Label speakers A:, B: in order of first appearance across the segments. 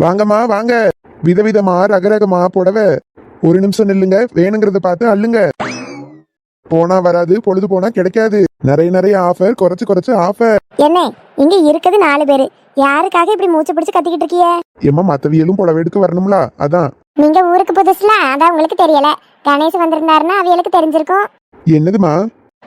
A: வாங்கம்மா வாங்க. விதவிதமா ரகரகமா புடவை. ஒரு நிமிஷம் நில்லுங்க, வேணுங்கிறத பார்த்து அள்ளுங்க. போனா வராது, பொழுது போனா கிடைக்காது. நிறைய நிறைய ஆஃபர், குறைச்சு ஆஃபர்.
B: என்ன இங்க இருக்குது 4 பேரு, யாருக்காக இப்படி மூச்சு பிடிச்சு கத்திக்கிட்டு இருக்கிய?
A: ஏம்மா மத்தவியலும் புடவை எடுக்க வரணும்ல, அதான்.
B: நீங்க ஊருக்கு புதுசுல, அதான் உங்களுக்கு தெரியல. கணேஷ் வந்திருந்தாருன்னா அவியலுக்கு தெரிஞ்சிருக்கும்.
A: என்னதுமா?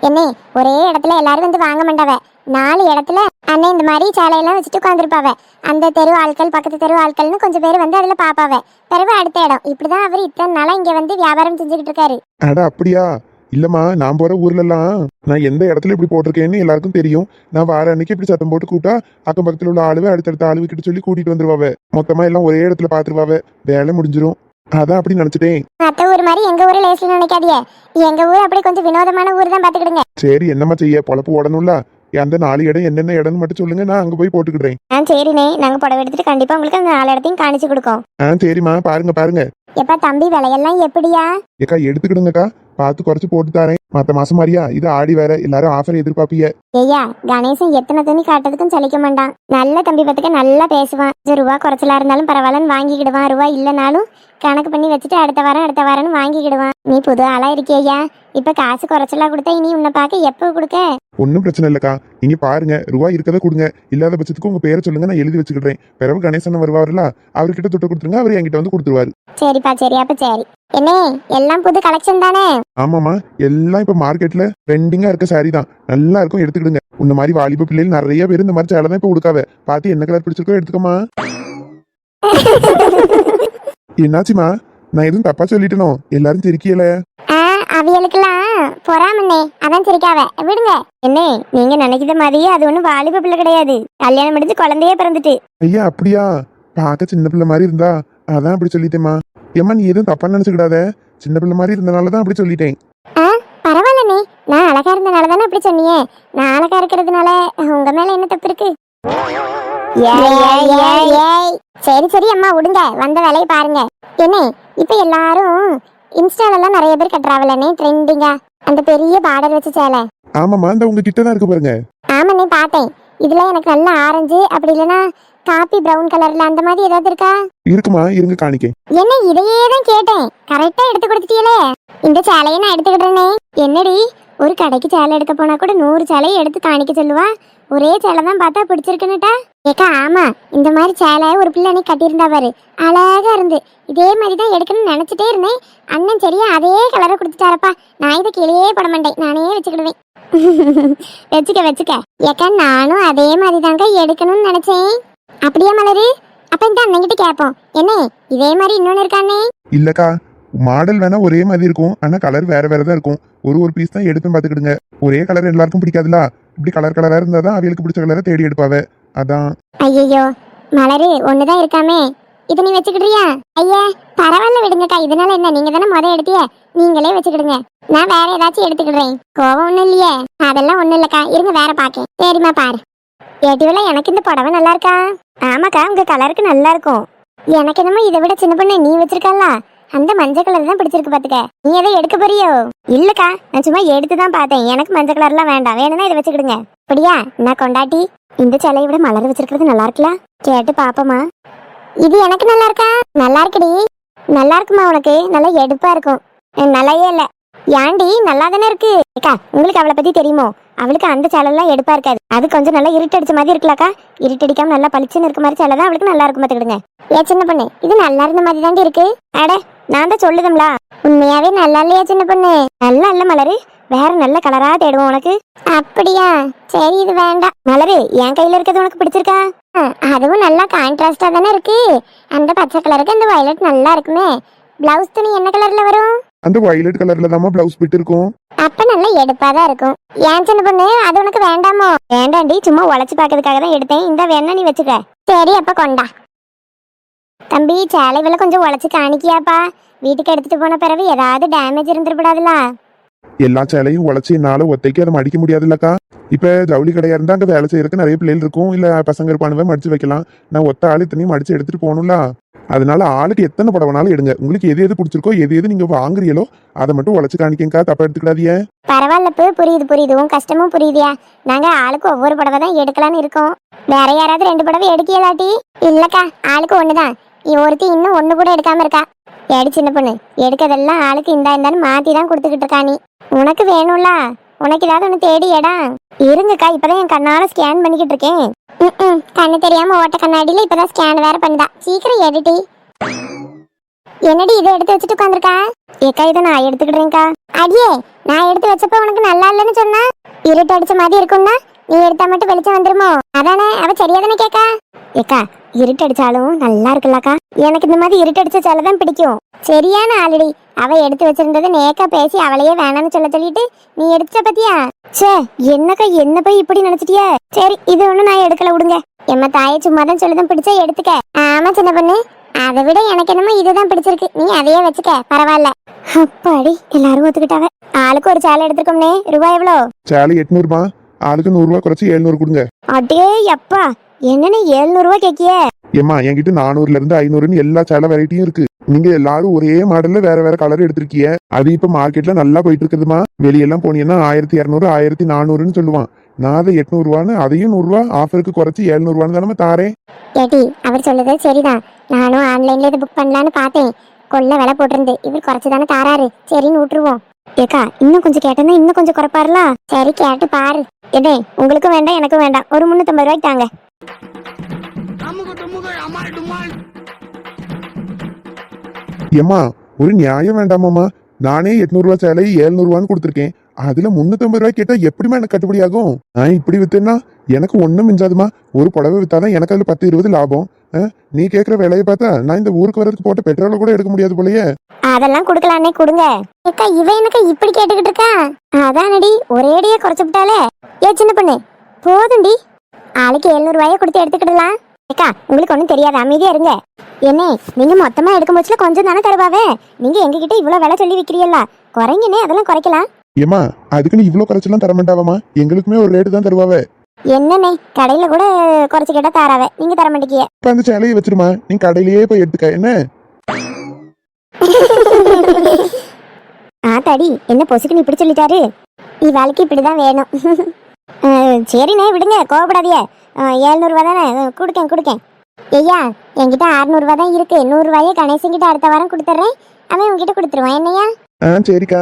B: என்ன ஒரே இடத்துல எல்லாரும் வந்து வாங்க மாட்டாவ. 4 இடத்துல அண்ணன் இந்த மாதிரி சேலையெல்லாம் வச்சுட்டு உட்காந்துருப்பாவ. அந்த தெரு ஆட்கள், பக்கத்து தெரு ஆட்கள்னு கொஞ்சம் பேர் வந்து அதுல பாப்பாவ. பிறகு அடுத்த இடம். இப்படிதான் அவர் இத்தனை நாளா இங்க வந்து வியாபாரம் செஞ்சுக்கிட்டு இருக்காரு.
A: அட அப்படியா? இல்லம்மா, நான் போற ஊர்ல எல்லாம் நான் எந்த இடத்துல இப்படி போட்டிருக்கேன்னு எல்லாருக்கும் தெரியும். நான் வார அன்னைக்கு இப்படி சத்தம் போட்டு கூட்டா அக்கம் பக்கத்துல உள்ள ஆளுவே அடுத்தடுத்த ஆளுவி கிட்ட சொல்லி கூட்டிட்டு வந்துருவாவ. மொத்தமா எல்லாம் ஒரே இடத்துல பாத்துருவாவ, வேலை முடிஞ்சிரும். அதான் அப்படி நினைச்சிட்டேன்.
B: மத்த ஊர் மாதிரி எங்க ஊர் லேஸ்ல நினைக்காதீங்க. எங்க ஊர் அப்படி கொஞ்சம் வினோதமான ஊர் தான், பாத்துக்கிடுங்க.
A: சரி, என்னம்மா செய்ய, பொழப்பு ஓடணும்ல. அந்த 4 இடம் என்னென்ன இடம்னு மட்டும் சொல்லுங்க, நான் அங்க போய் போட்டுக்கிடுறேன்.
B: சரிண்ணே, நாங்க புடவை எடுத்துட்டு கண்டிப்பா உங்களுக்கு அந்த 4 இடத்தையும் காணிச்சு கொடுக்கோம்.
A: சரிம்மா, பாருங்க.
B: எப்ப தம்பி விலையெல்லாம் எப்படியா?
A: ஏக்கா எடுத்துக்கிடுங்கக்கா, பார்த்து குறைச்சு போட்டு தரேன். மத்த மாசம் மாதிரியா இது ஆடி வேற, எல்லாரும் ஆஃபர் எதிர்பார்ப்பீங்க.
B: ஐயா, கணேசன் எத்தனை துணி காட்டுறதுக்கும் சலிக்க மாட்டான். நல்ல தம்பி பத்துக்க நல்லா பேசுவான். ரூபா குறைச்சலா இருந்தாலும் பரவாயில்லன்னு வாங்கிக்கிடுவான். ரூபா இல்லைனாலும் கணக்கு பண்ணி வச்சுட்டு அடுத்த வாரம்னு வாங்கிக்கிடுவான். நீ புது ஆளா இருக்கியா? இப்ப காசு குறைச்சலா கொடுத்தா இனி உன்னை பார்க்க எப்ப கொடுக்க?
A: ஒன்னும் பிரச்சனை இல்லக்கா, நீங்க பாருங்க. ரூபா இருக்கதை கொடுங்க, இல்லாத பட்சத்துக்கு உங்க பேரை சொல்லுங்க, நான் எழுதி வச்சுக்கிடுறேன். பிறகு கணேசன் வருவாருல, அவர்கிட்ட துட்ட கொடுத்துருங்க, அவர் என்கிட்ட வந்து கொடுத்துருவாரு.
B: சரிப்பா, சரி. அப்ப சரி. என்ன எல்லாம் புது கலெக்ஷன் தானே?
A: ஆமாமா, எல்லாம் இப்ப மார்க்கெட்ல ட்ரெண்டிங்கா இருக்க சாரி தான், நல்லா இருக்கும், எடுத்துக்கிடுங்க. இந்த மாதிரி வாலிப பிள்ளைகள் நிறைய பேர் இந்த மாதிரி சேலை தான் இப்ப கொடுக்காவ. பார்த்து என்ன கலர் பிடிச்சிருக்கோ எடுத்துக்கோமா. என்னாச்சுமா, நான் எதுவும் தப்பா சொல்லிட்டனோ? எல்லாரும் சிரிக்கல.
B: அவியலுக்கெல்லாம் பொறாமண்ணே, அதான் சிரிக்காவ. விடுங்க. என்ன நீங்க நினைக்கிற மாதிரியே அது ஒண்ணு வாலிப பிள்ளை கிடையாது. கல்யாணம் முடிஞ்சு குழந்தையே பிறந்துட்டு.
A: ஐயா அப்படியா? பார்க்க சின்ன பிள்ளை மாதிரி இருந்தா அதான் அப்படி சொல்லிட்டேம்மா. ஏம்மா நீ எதுவும் தப்பா நினைச்சுக்கிடாத, சின்ன பிள்ளை மாதிரி இருந்தனாலதான் அப்படி சொல்லிட்டேன்.
B: பரவாயில்லண்ணே, நான் அழகா இருந்தனால தானே அப்படி சொன்னீங்க. நான் அழகா இருக்கிறதுனால உங்க மேல என்ன தப்பு இருக்கு? சரி அம்மா விடுங்க, வந்த வேலையை பாருங்க. என்ன இப்ப எல்லாரும் இன்ஸ்டாலெல்லாம் நிறைய பேர் கட்டுறாவலண்ணே ட்ரெண்டிங்கா, அந்த பெரிய பார்டர் வச்ச சேலை.
A: ஆமாமா, இந்த உங்க கிட்ட தான் இருக்கு பாருங்க.
B: ஆமாண்ணே பார்த்தேன். இதுல எனக்கு நல்ல ஆரஞ்சு, அப்படி இல்லைன்னா காபி பிரவுன் கலர்ல அந்த மாதிரி ஏதாவது இருக்கா?
A: இருக்குமா, இருங்க காணிக்கேன்.
B: என்ன இதையே தான் கேட்டேன், கரெக்டா எடுத்து கொடுத்துட்டீங்களே. இந்த சேலையை நான் எடுத்துக்கிட்டேனே. என்னடி, ஒரு கடைக்கு சேலை எடுக்க போனா கூட 100 சேலையை எடுத்து காணிக்க சொல்லுவா. ஒரே சேலை தான் பார்த்தா பிடிச்சிருக்குன்னுட்டா. ஏக்கா ஆமா, இந்த மாதிரி சேலை ஒரு பிள்ளை அன்னைக்கு கட்டியிருந்தா பாரு, அழகா இருந்து. இதே மாதிரி தான் எடுக்கணும்னு நினைச்சிட்டே இருந்தேன். அண்ணன் சரியா அதே கலரை கொடுத்துட்டாரப்பா. நான் இதை கீழே போட மாட்டேன், நானே வச்சுக்கிடுவேன். வச்சுக்க. ஏக்கா நானும் அதே மாதிரி தாங்க எடுக்கணும்னு நினைச்சேன். அப்படியே மலரு, அப்ப இந்த அண்ணன்கிட்ட கேட்போம். என்ன இதே மாதிரி இன்னொன்னு இருக்கானே?
A: இல்லக்கா, மாடல் வேணா ஒரே மாதிரி இருக்கும், ஆனா கலர் வேற தான் இருக்கும். ஒரு பீஸ் தான் எடுப்பேன், பாத்துக்கிடுங்க. ஒரே கலர் எல்லாருக்கும் பிடிக்காதுல, இப்படி கலரா இருந்தாதான் அவங்களுக்கு பிடிச்ச கலரை தேடி எடுப்பாவ, அதான்.
B: ஐயோ மலரு, ஒண்ணுதான் இருக்காமே, இது நீ வச்சுக்கிடுறியா? ஐயா பரவாயில்ல விடுங்கக்கா, இதனால என்ன, நீங்க தானே முத எடுத்திய, நீங்களே வச்சுக்கிடுங்க. நான் வேற ஏதாச்சும் எடுத்துக்கிடுறேன். கோவம் ஒண்ணும் இல்லையே? அதெல்லாம் ஒண்ணும் இல்லக்கா, இருங்க வேற பாக்கேன். சரிம்மா பாரு. ஏட்டிவில எனக்கு இந்த புடவை நல்லா இருக்கா? ஆமாக்கா, உங்க கலருக்கு நல்லா இருக்கும். எனக்கு என்னமோ இதை விட சின்ன பொண்ணு நீ வச்சிருக்கல, அந்த மஞ்சள் கலர் தான் பிடிச்சிருக்கு பாத்துக்க. நீ எதை எடுக்க போறியோ? இல்லக்கா, நான் சும்மா எடுத்துதான் பார்த்தேன். எனக்கு மஞ்சள் கலர்லாம் வேண்டாம், வேணும்னா இதை வச்சுக்கிடுங்க. அப்படியா? நான் கொண்டாட்டி இந்த சேலையை விட மலர் வச்சிருக்கிறது நல்லா இருக்கலாம், கேட்டு பாப்போமா. இது எனக்கு நல்லா இருக்கா? நல்லா இருக்குடி. நல்லா இருக்குமா உனக்கு? நல்லா எடுப்பா இருக்கும். நல்லாயே இல்ல. ஏண்டி நல்லா தானே இருக்கு. அக்கா உங்களுக்கு அவளை பத்தி தெரியுமோ? அவளுக்கு அந்த சேலெல்லாம் எடுப்பா இருக்காது. அது கொஞ்சம் நல்லா இருட்டடிச்ச மாதிரி இருக்கலாக்கா. இருட்டடிக்காம நல்லா பளிச்சுன்னு இருக்க மாதிரி சேலை தான் அவளுக்கு நல்லா இருக்கும் பாத்துக்கிடுங்க. ஏன் சின்ன பொண்ணு, இது நல்லா இருந்த மாதிரி தாண்டி இருக்கு. அட நான் தான் சொல்லுதம்லா, உண்மையாவே நல்லா இல்லையா சின்ன பொண்ணு? நல்லா இல்ல மலரு, வேற நல்ல கலரா தேடுவோம் உனக்கு. அப்படியா? சரி இது வேண்டாம். மலரு, என் கையில இருக்கிறது உனக்கு பிடிச்சிருக்கா? அதுவும் நல்லா கான்ட்ராஸ்டா தானே இருக்கு. அந்த பச்சை கலருக்கு அந்த வயலட் நல்லா இருக்குமே. பிளவுஸ் துணி என்ன கலர்ல வரும்?
A: அந்த வயலட் கலர்ல தான் பிளவுஸ் பிட் இருக்கும்.
B: அப்ப நல்லா எடுப்பாதான் இருக்கும். ஏன் சின்ன பொண்ணு, அது உனக்கு வேண்டாமோ? வேண்டாண்டி, சும்மா உழைச்சு பாக்கிறதுக்காக தான் எடுத்தேன். இந்த வேணா நீ வச்சுக்க. சரி அப்ப கொண்டா. தம்பி சேலை விலை கொஞ்சம் உழைச்சு காணிக்கியாப்பா. வீட்டுக்கு எடுத்துட்டு போன பிறகு ஏதாவது டேமேஜ் இருந்துடக்கூடாதுல.
A: எல்லா சேலையும் உழைச்சி என்னால ஒத்தைக்கு அதை மடிக்க முடியாதுல்லக்கா. இப்ப ஜவுளி கடையா இருந்தா அங்க வேலை செய்யறதுக்கு நிறைய பிள்ளைகள் இருக்கும், இல்ல பசங்க இருப்பானுவ மடிச்சு வைக்கலாம். நான் ஒத்த ஆள் இத்தனையும் மடிச்சு எடுத்துட்டு போகணும்ல. அதனால ஆளுக்கு எத்தனை புடவைனாலும் எடுங்க. உங்களுக்கு எது எது பிடிச்சிருக்கோ, எது நீங்க வாங்குறீங்களோ அதை மட்டும் உழைச்சு காணிக்கா, தப்பா எடுத்துக்கிடாதீங்க.
B: பரவாயில்ல, புரியுது. உன் கஷ்டமும் புரியுதியா. நாங்க ஆளுக்கு ஒவ்வொரு புடவை தான் எடுக்கலான்னு இருக்கோம். வேற யாராவது 2 புடவை எடுக்கலாட்டி? இல்லக்கா, ஆளுக்கு ஒண்ணுதான். ஒருத்தி இன்னும் ஒண்ணு கூட எடுக்காம இருக்கா. ஏடி சின்ன பொண்ணு, எடுக்கதெல்லாம் ஆளுக்கு இந்தான்னு மாத்தி தான் கொடுத்துக்கிட்டு இருக்கா. நீ உனக்கு வேணும்ல, உனக்கு ஏதாவது ஒண்ணு தேடி எடா. இருங்கக்கா, இப்பதான் என் கண்ணால ஸ்கேன் பண்ணிக்கிட்டு இருக்கேன். கண்ணு தெரியாம ஓட்ட கண்ணாடியில இப்பதான் ஸ்கேன் வேற பண்ணுதா. சீக்கிரம் எடுடி. என்னடி இதை எடுத்து வச்சுட்டு உட்காந்துருக்கா? ஏக்கா, இதை நான் எடுத்துக்கிடுறேன்க்கா. அடியே, நான் எடுத்து வச்சப்ப உனக்கு நல்லா இல்லைன்னு சொன்னா, இருட்டு அடிச்ச மாதிரி இருக்கும்னா நீ எடுத்தா மட்டும் வெளிச்சம் வந்துருமோ? அதானே அவ சரியாதானே கேக்கா? ஏக்கா, இருட்டு அடிச்சாலும் நல்லா இருக்குல்லக்கா. எனக்கு இந்த மாதிரி இருட்டு அடிச்ச சேலைதான் பிடிக்கும். சரியான ஆல்ரெடி அவ எடுத்து வச்சிருந்தது நேக்கா பேசி அவளையே வேணாம்னு சொல்லிட்டு நீ எடுத்துட்ட பத்தியா? சே, என்னக்கா என்ன போய் இப்படி நினைச்சிட்டிய? சரி, இது ஒண்ணு நான் எடுக்கல, விடுங்க. எம்ம தாயை சும்மாதான் சொல்லிதான் பிடிச்சா எடுத்துக்க. ஆமா சின்ன பொண்ணு, அதை விட எனக்கு என்னமோ இதுதான் பிடிச்சிருக்கு. நீ அதையே வச்சுக்க, பரவாயில்ல. அப்பாடி, எல்லாரும் ஒத்துக்கிட்டாங்க. ஆளுக்கு ஒரு சேலை எடுத்துருக்கோம்னே. ரூபாய் எவ்வளோ?
A: சேலை 800 ஆளுக்கு 100 ரூபா குறைச்சி 700 கொடுங்க.
B: அடே அப்பா, என்னன்னு 700 ரூபாய் கேக்கிய?
A: ஏமா, என்கிட்ட 400ல இருந்து 500ன்னு எல்லா சேலை வெரைட்டியும் இருக்கு. நீங்க எல்லாரும் ஒரே மாடல்ல வேற வேற கலர் எடுத்திருக்கீங்க. அது இப்ப மார்க்கெட்ல நல்லா போயிட்டு இருக்குதுமா. வெளியெல்லாம் போனீங்கன்னா 1200 1400ன்னு சொல்லுவான். நான் அதை 800 ரூபான்னு, அதையும் 100 ரூபா ஆஃபருக்கு குறைச்சி 700 ரூபான்னு தானே தாரேன்.
B: ஏடி, அவர் சொல்லுது சரிதான். நானும் ஆன்லைன்ல இது புக் பண்ணலான்னு பார்த்தேன். கொள்ள விலை போட்டிருந்து இவர் குறைச்சு தானே தாராரு. சரின்னு விட்டுருவோம். ஏக்கா, இன்னும் கொஞ்சம் கேட்டேன்னா இன்னும் கொஞ்சம் குறைப்பாருல. சரி, கேட்டு பாரு. எதே, உங்களுக்கும் வேண்டாம் எனக்கும் வேண்டாம். ஒரு 350 ரூபாய்க்கு தாங்க.
A: ஏமா, ஒரு நியாயம் வேண்டாமாமா? நானே 800 ரூபா சேலை 700 ரூபான்னு கொடுத்துருக்கேன். அதுல 350 ரூபாய் கேட்டா எப்படிமா எனக்கு கட்டுப்படி ஆகும்? நான் இப்படி வித்தேன்னா எனக்கு ஒண்ணும் மிஞ்சாதுமா. ஒரு புடவை வித்தாதான் எனக்கு அதுல 10-20 லாபம். நீ கேக்குற விலையை பார்த்தா நான் இந்த ஊருக்கு வர்றதுக்கு போட்ட பெட்ரோல கூட எடுக்க முடியாது போலயே.
B: அதெல்லாம் குடுக்கலானே, கொடுங்க. ஏக்கா, இவ எனக்கு இப்படி கேட்டுக்கிட்டு இருக்கா? அதானடி, ஒரேடியே குறைச்சு விட்டாலே. ஏ சின்ன பொண்ணு, போதும்டி. ஆளுக்கு 700 ரூபாயை கொடுத்து எடுத்துக்கிடலாம். ஏக்கா, உங்களுக்கு ஒன்றும் தெரியாது, அமைதியா இருங்க. என்ன, நீங்க மொத்தமா எடுக்கும் போச்சுல கொஞ்சம் தானே தருவாவே. நீங்க எங்ககிட்ட இவ்வளவு விலை சொல்லி விக்கிறீங்களா? குறைங்கனே, அதெல்லாம் குறைக்கலாம்.
A: ஏமா, அதுக்கு நீ இவ்வளவு குறைச்செல்லாம் தர மாட்டாவமா? எங்களுக்குமே ஒரு ரேட்டு தான் தருவாவே.
B: என்னண்ணே, கடையில கூட குறைச்சு கேட்டா தாராவே, நீங்க தர மாட்டேங்கிய.
A: இப்ப அந்த சேலையை வச்சிருமா, நீ கடையிலேயே போய் எடுத்துக்க. என்ன
B: ஆத்தாடி, என்ன பொசுக்கு நீ இப்படி சொல்லிட்டாரு? நீ வேலைக்கு இப்படிதான் வேணும். சரிண்ணே, விடுங்க, கோவப்படாதிய. 700 ரூபா தானே, கொடுக்கேன். ஐயா, என்கிட்ட 600 ரூபா தான் இருக்கு. 100 ரூபாயே கணேசன் அடுத்த வாரம் கொடுத்துட்றேன். அவன் உங்ககிட்ட கொடுத்துருவான். என்னையா?
A: சரிக்கா.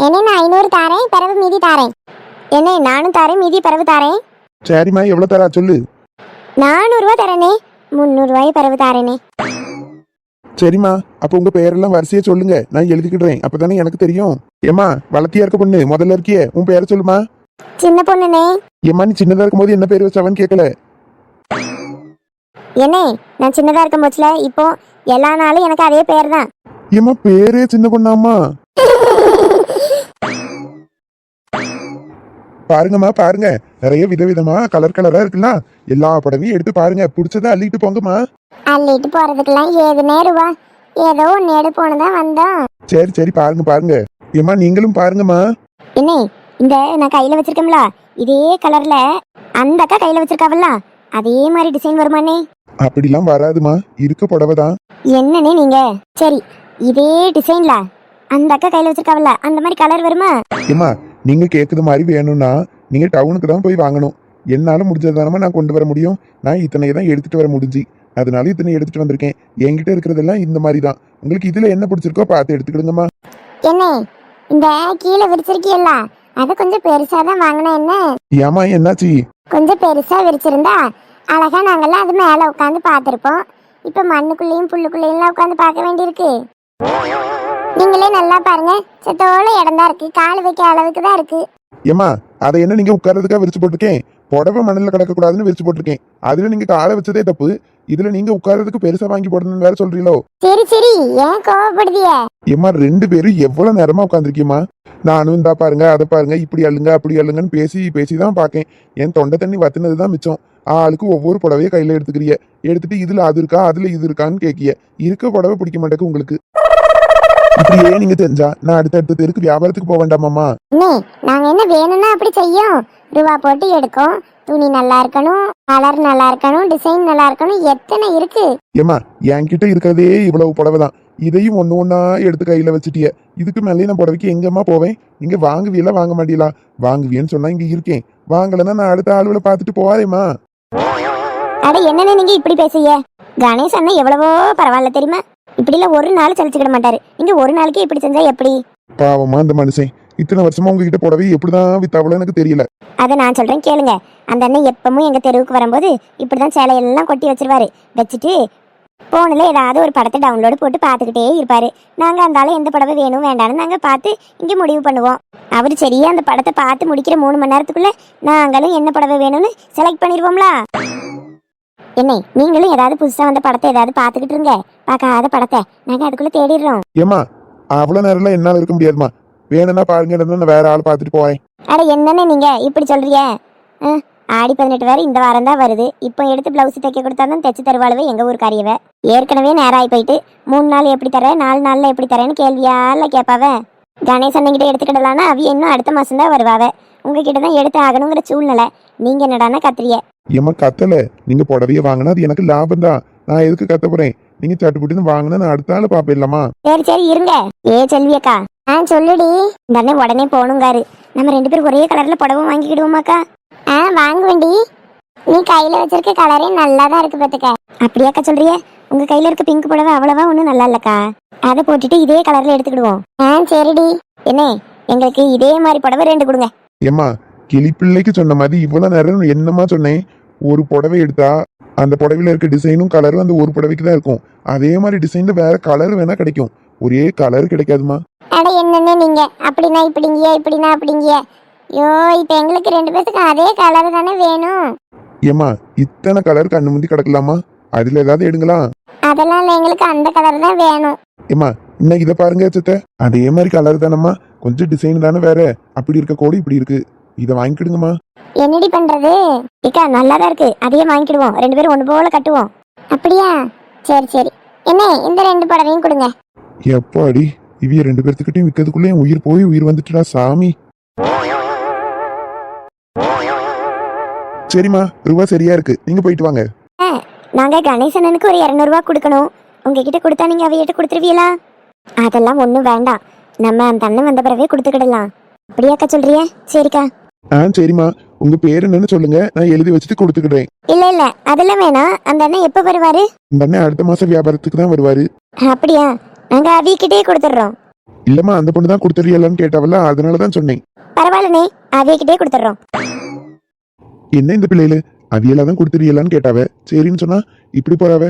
B: என்ன, நான் 500 தாரேன், பிறகு மீதி தாரேன். என்ன, நானும் தாரேன், மீதி பிறகு தாரேன்.
A: சரிம்மா, எவ்வளவு தரா சொல்லு.
B: 400 ரூபா தரேனே, 300 ரூபாய் பிறகு தாரேனே.
A: சரிம்மா, அப்ப உங்க பெயரெல்லாம் வரிசையா சொல்லுங்க, நான் எழுதிக்கிடுறேன். அப்பதானே எனக்கு தெரியும். ஏமா, வளர்த்தியா இருக்க பொண்ணு, முதல்ல இருக்கியே, உன் பேரை சொல்லுமா.
B: சின்ன பொண்ணுனே.
A: ஏமா, நீ சின்னதா இருக்கும் போது என்ன பேர் வச்சவன் கேட்கல.
B: என்ன, நான் சின்னதா இருக்கும் போச்சுல, இப்போ எல்லா நாளும் எனக்கு அதே பேர் தான்.
A: ஏமா, பேரே சின்ன பொண்ணாமா? பாருங்கம்மா, பாருங்க, நிறைய விதவிதமா கலர் கலரா இருக்குல்ல. எல்லா படவையும் எடுத்து பாருங்க, பிடிச்சதை அள்ளிட்டு போங்கம்மா.
B: அள்ளிட்டு போறதுக்கெல்லாம் ஏது நேருவா, ஏதோ ஒன்னு எடு போனதான் வந்தோம்.
A: சரி, பாருங்க. ஏமா, நீங்களும் பாருங்கம்மா.
B: என்ன, இந்த நான் கையில வச்சிருக்கேன்ல, இதே கலர்ல அந்த அக்கா கையில வச்சிருக்காவல்ல, அதே மாதிரி டிசைன் வருமானே?
A: அப்படிலாம் வராதுமா, இருக்க புடவைதான்.
B: என்னன்னே நீங்க? சரி, இதே டிசைன்ல அந்த அக்கா கையில வச்சிருக்காவல்ல, அந்த மாதிரி கலர் வருமா?
A: ஏமா, நீங்க கேக்குது மாதிரி வேணும்னா நீங்க டவுனுக்கு தான் போய் வாங்கணும். என்னால முடிஞ்சதானமா நான் கொண்டு வர முடியும். நான் இத்தனை தான் எடுத்துட்டு வர முடிஞ்சு, அதனால இத்தனை எடுத்துட்டு வந்திருக்கேன். என்கிட்ட இருக்கிறதெல்லாம் இந்த மாதிரி தான். உங்களுக்கு இதுல என்ன பிடிச்சிருக்கோ பார்த்து எடுத்துக்கிடுங்கம்மா.
B: என்ன, இந்த கீழே விரிச்சிருக்கீல்ல, அது கொஞ்சம் பெருசா தான் வாங்கினா என்ன?
A: ஏமா, என்னாச்சு?
B: கொஞ்சம் பெருசா விரிச்சிருந்தா அழகா நாங்கெல்லாம் அது மேல உட்காந்து பார்த்திருப்போம். இப்ப மண்ணுக்குள்ளேயும் புல்லுக்குள்ளேயும் உட்காந்து பார்க்க வேண்டியிருக்கு. நீங்களே நல்லா பாருங்க, செத்தோட இடம் தான் இருக்கு, கால் வைக்க அளவுக்கு தான் இருக்கு.
A: ஏமா, அதை என்ன நீங்க உட்கார்றதுக்காக விரிச்சு போட்டிருக்கேன்? புடவை மண்ணில் கிடக்க கூடாதுன்னு விரிச்சு போட்டிருக்கேன். அதுல நீங்க காலை வச்சதே தப்பு. இதுல நீங்க உட்கார்றதுக்கு பெருசா வாங்கி போடணும்னு வேற சொல்றீங்களோ?
B: சரி, ஏன் கோவப்படுதிய?
A: ஏமா, 2 பேரும் எவ்வளவு நேரமா உட்காந்துருக்கீமா? நானும் இந்தா பாருங்க, அதை பாருங்க, இப்படி அள்ளுங்க அப்படி அள்ளுங்கன்னு பேசி தான் பாக்கேன். என் தொண்டை தண்ணி வத்துனதுதான் மிச்சம். ஆளுக்கு ஒவ்வொரு புடவையை கையில எடுத்துக்கிறிய, எடுத்துட்டு இதுல அது இருக்கா அதுல இது இருக்கான்னு கேக்கிய. இருக்க புடவை பிடிக்க மாட்டேக்கு உங்களுக்கு. இப்படியே நீங்க தெரிஞ்சா நான் அடுத்த தெருக்கு வியாபாரத்துக்கு போக வேண்டாமாமா?
B: நாங்க என்ன வேணும்னா அப்படி செய்யும். ரூபா போட்டு எடுக்கும். துணி நல்லா இருக்கணும், கலர் நல்லா இருக்கணும், டிசைன் நல்லா இருக்கணும், எத்தனை இருக்கு.
A: ஏமா, என்கிட்ட இருக்கிறதே இவ்வளவு புடவை தான். இதையும் ஒண்ணா எடுத்து கையில வச்சுட்டிய. இதுக்கு மேலே நான் புடவைக்கு எங்கம்மா போவேன்? நீங்க வாங்குவீங்களா வாங்க மாட்டீங்களா? வாங்குவியன்னு சொன்னா இங்க இருக்கேன், வாங்கலன்னா நான் அடுத்த ஆளுகளை பார்த்துட்டு போவாரேம்மா.
B: அட, என்னன்னு நீங்க இப்படி பேசுய? கணேஷ் அண்ணன் எவ்வளவோ பரவாயில்ல தெரியுமா? இப்படிலாம் ஒரு நாள் சலிச்சுக்கிட மாட்டாரு. இங்க ஒரு நாளைக்கு இப்படி செஞ்சா எப்படி?
A: பாவமா அந்த மனுஷன் இத்தனை வருஷமா உங்ககிட்ட புடவை எப்படிதான் வித்தாவளோ எனக்கு தெரியல.
B: அதை நான் சொல்றேன் கேளுங்க. அந்த அண்ணன் எப்பவும் எங்க தெருவுக்கு வரும்போது இப்படிதான் சேலையெல்லாம் கொட்டி வச்சிருவாரு. வச்சுட்டு போனில் ஏதாவது ஒரு படத்தை டவுன்லோடு போட்டு பார்த்துக்கிட்டே இருப்பாரு. நாங்கள் அந்த ஆளு எந்த படவை வேணும் வேண்டாம்னு நாங்கள் பார்த்து இங்கே முடிவு பண்ணுவோம். அவர் சரியா அந்த படத்தை பார்த்து முடிக்கிற 3 மணி நேரத்துக்குள்ள நாங்களும் என்ன படவை வேணும்னு செலக்ட் பண்ணிடுவோம்ல. என்ன நீங்களும் ஏதாவது புதுசாக வந்த படத்தை ஏதாவது பார்த்துக்கிட்டு இருங்க. பார்க்காத படத்தை நாங்கள் அதுக்குள்ளே தேடிடுறோம்.
A: ஏமா அவ்வளவு நேரம்லாம் என்னால இருக்க முடியாதுமா. வேணும்னா பாருங்க, நான் வேற ஆள் பார்த்துட்டு போறேன்.
B: அட என்னன்னு நீங்க இப்படி சொல்றீங்க? ஆடி 18 வேற இந்த வாரம் தான் வருது. இப்போ எடுத்து பிளவுஸ் தைக்க கொடுத்தா தான் தைச்சு தருவாளுவே எங்க ஊருக்காரியவ. ஏற்கனவே நேரம் ஆகி போயிட்டு 3 நாள் எப்படி தர 4 நாள்ல எப்படி தரேன்னு கேள்வியால கேட்பாவ. கணேஷ் அண்ணங்கிட்ட எடுத்துக்கிடலான்னா அவிய இன்னும் அடுத்த மாசம் தான் வருவாவ. உங்ககிட்ட தான் எடுத்து ஆகணுங்கிற சூழ்நிலை. நீங்க என்னடானா கத்திரிய?
A: ஏமா கத்தல, நீங்க புடவைய வாங்கினா அது எனக்கு லாபம் தான். நான் எதுக்கு கத்த போறேன்? நீங்க சட்டுப்புட்டு வாங்கினா நான் அடுத்த ஆள் பாப்பிடலாமா?
B: சரி சரி இருங்க. செல்வியக்கா சொல்லுடி. இந்த அண்ணன் உடனே போகணுங்காரு. நம்ம 2 பேரும் ஒரே கலர்ல புடவை வாங்கிக்கிடுவோமாக்கா? வாங்குவேண்டி. நீ கையில வச்சிருக்க கலரே நல்லா தான் இருக்கு பாத்துக்க. அப்படியாக்கா சொல்றிய? உங்க கையில இருக்க பிங்க் புடவை அவ்வளவா ஒன்றும் நல்லா இல்லக்கா. அதை போட்டுட்டு இதே கலர்ல எடுத்துக்கிடுவோம். சரிடி. என்ன எங்களுக்கு இதே மாதிரி புடவை 2 கொடுங்க.
A: ஏமா கிளிப்பிள்ளைக்கு சொன்ன மாதிரி இவ்வளவு நேரம் என்னமா சொன்னேன்? ஒரு புடவை எடுத்தா அந்த புடவையில இருக்க டிசைனும் கலரும் அந்த ஒரு புடவைக்கு தான் இருக்கும். அதே மாதிரி டிசைன்ல வேற கலர் வேணா கிடைக்கும், ஒரே கலர் கிடைக்காதுமா.
B: அட என்னன்னு நீங்க அப்படின்னா இப்படிங்க இப்படின்னா அப்படிங்க. யோ இப்ப எங்களுக்கு 2 பேத்துக்கு அதே கலர் தானே வேணும்.
A: ஏமா இத்தனை கலர் கண்ணு முந்தி கிடக்கலாமா? அதுல ஏதாவது எடுங்களா?
B: அதெல்லாம் இல்ல, எங்களுக்கு அந்த கலர் தான் வேணும்.
A: ஏமா இன்னைக்கு இதை பாருங்க சித்த, அதே மாதிரி கலர் தானம்மா, கொஞ்சம் டிசைன் தானே வேற. அப்படி இருக்க கோடு இப்படி இருக்கு, இதை வாங்கிக்கிடுங்கம்மா.
B: என்னடி பண்றது? இக்கா நல்லாதான் இருக்கு, அதையே வாங்கிக்கிடுவோம். 2 பேரும் ஒண்ணு போல கட்டுவோம். அப்படியா? சரி சரி. என்ன இந்த 2 புடவையும் கொடுங்க.
A: எப்பாடி இவிய 2 பேர்த்துக்கிட்டையும் விற்கிறதுக்குள்ளே என் உயிர் போய் உயிர் வந்துட்டுடா சாமி. சரிம்மா, ரூபா சரியா இருக்கு, நீங்க போயிட்டு வாங்க.
B: நாங்க கணேசனுக்கு ஒரு 200 ரூபாய் கொடுக்கணும். உங்ககிட்ட கொடுத்தா நீங்க அவையிட்ட கொடுத்துருவீங்களா? அதெல்லாம் ஒண்ணும் வேண்டாம், நம்ம அந்த அண்ணன் வந்த பிறவே கொடுத்துக்கிடலாம். அப்படியாக்கா சொல்றிய? சரிக்கா.
A: சரிம்மா, உங்க பேர் என்னன்னு சொல்லுங்க, நான் எழுதி வச்சுட்டு கொடுத்துக்கிடுறேன்.
B: இல்ல இல்ல அதெல்லாம் வேணாம். அந்த அண்ணன் எப்ப வருவாரு?
A: இந்த அண்ணன் அடுத்த மாசம் வியாபாரத்துக்கு தான் வருவாரு.
B: அப்படியா? நாங்க அவிக்கிட்டே கொடுத்துடுறோம்.
A: இல்லம்மா, அந்த பொண்ணு தான் கொடுத்துறியலான்னு கேட்டாவல்ல, அதனாலதான் சொன்னேன்.
B: பரவாயில்லனே, அவிக்கிட்டே கொடுத்துடுறோம்.
A: என்ன இந்த பிள்ளையில அவியலா தான் கொடுத்துறியலான்னு கேட்டாவ, சரின்னு சொன்னா இப்படி போறாவ.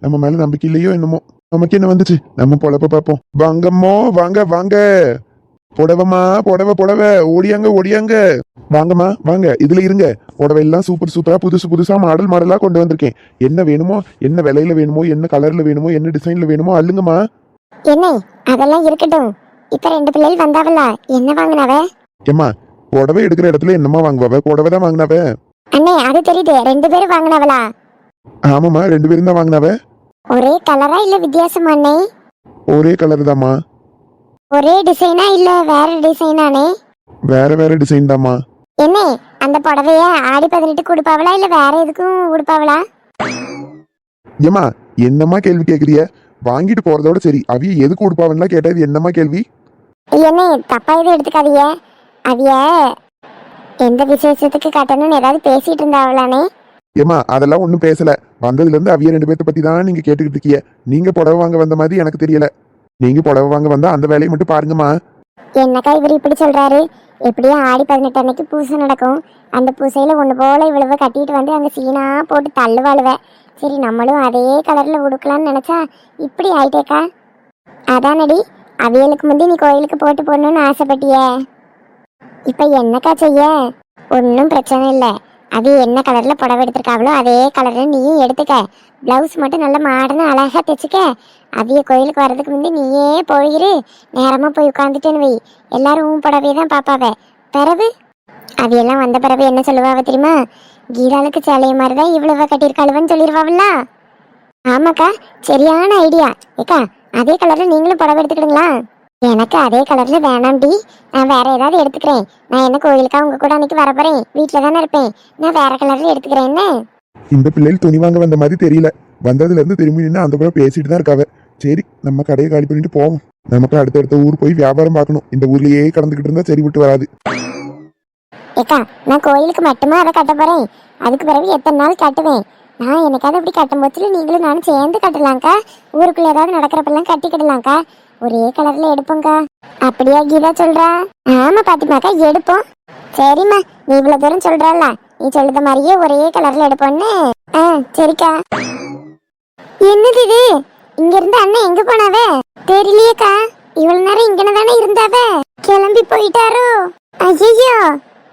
A: நம்ம மேல நம்பிக்கை இல்லையோ என்னமோ. நமக்கு என்ன வந்துச்சு, நம்ம பொழப்ப பார்ப்போம். வாங்கம்மோ வாங்க வாங்க. புடவமா புடவை புடவை, ஓடியாங்க ஓடியாங்க. வாங்கம்மா வாங்க, இதுல இருங்க. புடவை எல்லாம் சூப்பர் சூப்பரா புதுசு புதுசா மாடல் மாடலா கொண்டு வந்திருக்கேன். என்ன வேணுமோ, என்ன விலையில வேணுமோ, என்ன கலர்ல வேணுமோ, என்ன டிசைன்ல வேணுமோ அள்ளுங்கம்மா.
B: என்ன அதெல்லாம் இருக்கட்டும். இப்ப 2 பிள்ளைகள் வந்தாவல்ல, என்ன வாங்கினாவ?
A: ஏம்மா புடவை எடுக்கிற இடத்துல என்னம்மா வாங்குவாவ? புடவை தான் வாங்கினாவ.
B: அண்ணே அது தெரியுது, 2 பேரும் வாங்கினாவளா?
A: ஆமாம்மா, 2 பேரும் தான் வாங்கினாவ.
B: ஒரே கலரா இல்ல வித்தியாசமா அண்ணே?
A: ஒரே கலர் தாம்மா.
B: ஒரே டிசைனா இல்ல வேற டிசைனானே?
A: வேற வேற டிசைன் தாம்மா.
B: என்ன அந்த புடவைய ஆடி 18 கொடுப்பாவளா இல்ல வேற எதுக்கும் கொடுப்பாவளா?
A: ஏம்மா என்னம்மா கேள்வி கேக்குறிய? வாங்கிட்டு போறதோட சரி, அவிய எதுக்கு கொடுப்பாவன்னா கேட்டா இது என்னம்மா கேள்வி?
B: என்ன தப்பா எதுவும் எடுத்துக்காதீங்க. அவிய எந்த விசேஷத்துக்கு கட்டணும்னு ஏதாவது பேசிட்டு இருந்தாவளானே?
A: ஏம்மா அதெல்லாம் ஒன்றும் பேசல. வந்ததுல இருந்து அவிய 2 பேர்த்த பத்தி தான் நீங்க கேட்டுக்கிட்டு இருக்கீங்க. நீங்க புடவை வாங்க வந்த மாதிரி எனக்கு தெரியல. நீங்க புடவை வாங்க வந்தா அந்த வேலையை மட்டும் பாருங்கம்மா.
B: என்னக்கா இவர் இப்படி சொல்றாரு? எப்படியும் ஆடி 18 அன்னைக்கு பூசை நடக்கும். அந்த பூசையில ஒண்ணு போல இவ்வளவு கட்டிட்டு வந்து அங்க சீனா போட்டு தள்ளுவாளுவ. சரி நம்மளும் அதே கலர்ல உடுக்கலாம்னு நினைச்சா இப்படி ஆயிட்டேக்கா. அதானடி, அவியலுக்கு முந்தி நீ கோயிலுக்கு போட்டு போடணும்னு ஆசைப்பட்டியே. இப்ப என்னக்கா செய்ய? ஒன்னும் பிரச்சனை இல்லை. அது என்ன கலர்ல புடவை எடுத்திருக்காவளோ அதே கலர்ல நீயும் எடுத்துக்க. பிளவுஸ் மட்டும் நல்ல மாடர்னா அழகா தைச்சுக்க. அவிய கோயிலுக்கு வர்றதுக்கு முந்தி நீயே போயிரு. நேரமா போய் உட்காந்துட்டேன்னு வை, எல்லாரும் உன் புடவையை தான் பாப்பாவ. பிறகு அவையெல்லாம் வந்த பிறகு என்ன சொல்லுவாவ தெரியுமா? கீதாளுக்கு சேலைய மாதிரிதான் இவ்வளவு கட்டியிருக்காளுவன்னு சொல்லிடுவாவல்ல. ஆமாக்கா, சரியான ஐடியா. ஏக்கா அதே கலர்ல நீங்களும் புடவை எடுத்துக்கிடுங்களா? எனக்கு அதே கலர்ல வேணாம்டி, நான் வேற ஏதாவது எடுத்துக்கிறேன். நான் என்ன கோயிலுக்கா உங்க கூட அன்னைக்கு வரப்போறேன்? வீட்டுல தானே இருப்பேன். நான் வேற கலர்ல எடுத்துக்கிறேன். என்ன
A: இந்த பிள்ளைகள் துணி வாங்க வந்த மாதிரி தெரியல. வந்ததுல இருந்து திரும்பி நின்று அந்த பிள்ளை பேசிட்டு தான் இருக்காவ. சரி நம்ம கடையை காலி பண்ணிட்டு போவோம். நமக்கு அடுத்தடுத்த ஊர் போய் வியாபாரம் பார்க்கணும். இந்த ஊர்லயே கடந்துகிட்டு இருந்தா சரி விட்டு வராது.
B: ஏக்கா நான் கோயிலுக்கு மட்டுமா அதை கட்ட போறேன். அதுக்கு பிறகு எத்தனை நாள் கட்டுவேன். நான் எனக்காவது அப்படி கட்டும் போச்சுல நீங்களும் நானும் சேர்ந்து கட்டலாம்க்கா. ஊருக்குள்ள ஏதாவது நடக்கிறப்பெல்லாம் கட்டிக்கிடலாம்க்கா. ஒரே கலர்ல எடுப்போம்க்கா. அப்படியா கீதா சொல்றா? ஆமா பாத்திமாக்கா எடுப்போம். சரிம்மா, நீ இவ்வளவு தூரம் சொல்றல்ல, நீ சொல்லுத மாதிரியே ஒரே கலர்ல எடுப்போன்னு. சரிக்கா. என்னது இது? இங்க இருந்து அண்ணன் எங்க போனாவே தெரியலையேக்கா. இவ்வளவு நேரம் இங்கன தானே இருந்தாவே, கிளம்பி போயிட்டாரோ? ஐயோ,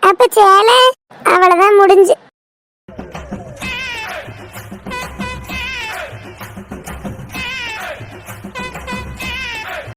B: அப்ப சேலை அவ்வளவுதான் முடிஞ்சு.